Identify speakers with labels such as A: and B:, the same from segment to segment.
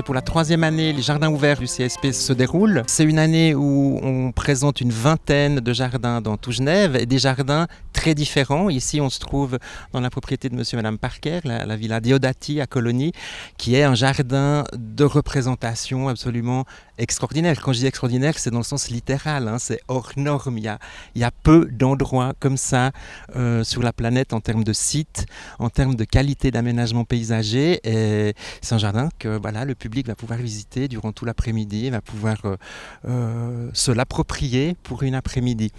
A: Pour la 3e année, les jardins ouverts du CSP se déroulent. C'est une année où on présente une vingtaine de jardins dans tout Genève et des jardins très différents. Ici, on se trouve dans la propriété de monsieur et madame Parker, la villa Diodati à Colonie, qui est un jardin de représentation absolument extraordinaire. Quand je dis extraordinaire, c'est dans le sens littéral, c'est hors norme. Il y a peu d'endroits comme ça sur la planète en termes de sites, en termes de qualité d'aménagement paysager. Et c'est un jardin que le public va pouvoir visiter durant tout l'après-midi, va pouvoir se l'approprier pour une après-midi.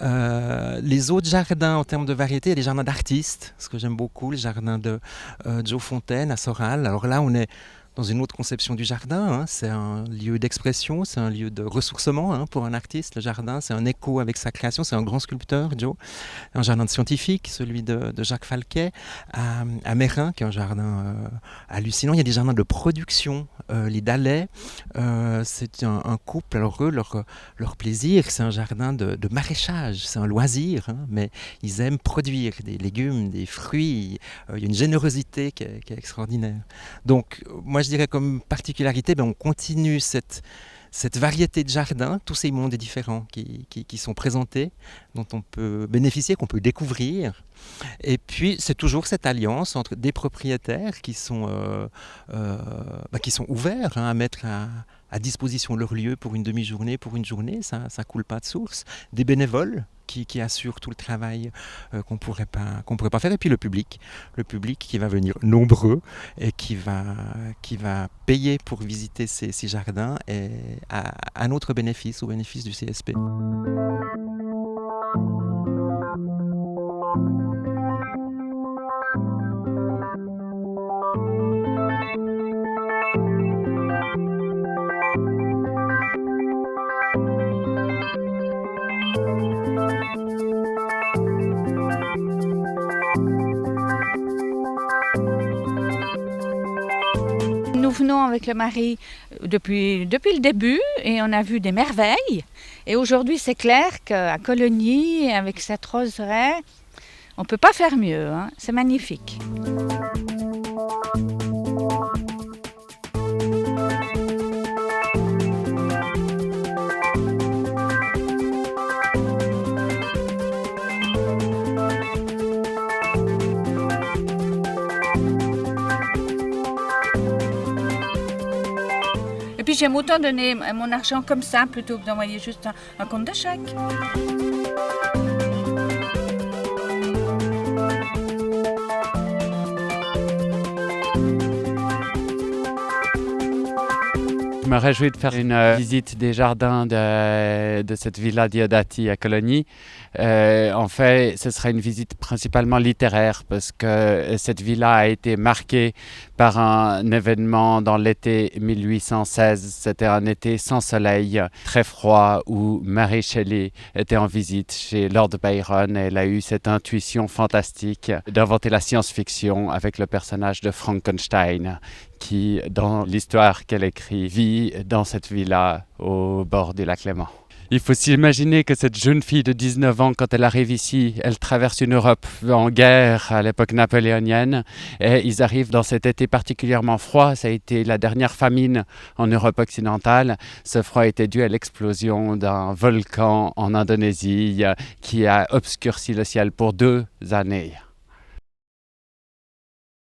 A: Les autres jardins en termes de variété, il y a des jardins d'artistes, ce que j'aime beaucoup, le jardin de Joe Fontaine à Soral. Alors là, on est dans une autre conception du jardin, c'est un lieu d'expression, c'est un lieu de ressourcement pour un artiste. Le jardin, c'est un écho avec sa création, c'est un grand sculpteur, Joe. Un jardin de scientifique, celui de Jacques Falquet, à Mérin, qui est un jardin hallucinant. Il y a des jardins de production, les Dalais, c'est un couple, alors eux, leur plaisir, c'est un jardin de maraîchage, c'est un loisir, mais ils aiment produire des légumes, des fruits, il y a une générosité qui est extraordinaire. Donc, moi je dirais comme particularité, on continue cette variété de jardins, tous ces mondes différents qui sont présentés, dont on peut bénéficier, qu'on peut découvrir. Et puis c'est toujours cette alliance entre des propriétaires qui sont ouverts à mettre à disposition leur lieu pour une demi-journée, pour une journée, ça coule pas de source, des bénévoles qui assurent tout le travail qu'on pourrait pas faire, et puis le public qui va venir nombreux et qui va payer pour visiter ces jardins et à notre bénéfice, au bénéfice du CSP.
B: Nous venons avec le mari depuis le début et on a vu des merveilles. Et aujourd'hui, c'est clair qu'à Colonie, avec cette roseraie, on ne peut pas faire mieux. C'est magnifique. Et puis j'aime autant donner mon argent comme ça plutôt que d'envoyer juste un compte de chèque.
C: Je me réjouis de faire une visite des jardins de cette villa Diodati à Colonie. En fait, ce sera une visite principalement littéraire parce que cette villa a été marquée par un événement dans l'été 1816. C'était un été sans soleil, très froid, où Mary Shelley était en visite chez Lord Byron. Elle a eu cette intuition fantastique d'inventer la science-fiction avec le personnage de Frankenstein, qui, dans l'histoire qu'elle écrit, vit dans cette villa au bord du lac Léman. Il faut s'imaginer que cette jeune fille de 19 ans, quand elle arrive ici, elle traverse une Europe en guerre à l'époque napoléonienne et ils arrivent dans cet été particulièrement froid. Ça a été la dernière famine en Europe occidentale. Ce froid était dû à l'explosion d'un volcan en Indonésie qui a obscurci le ciel pour 2 années.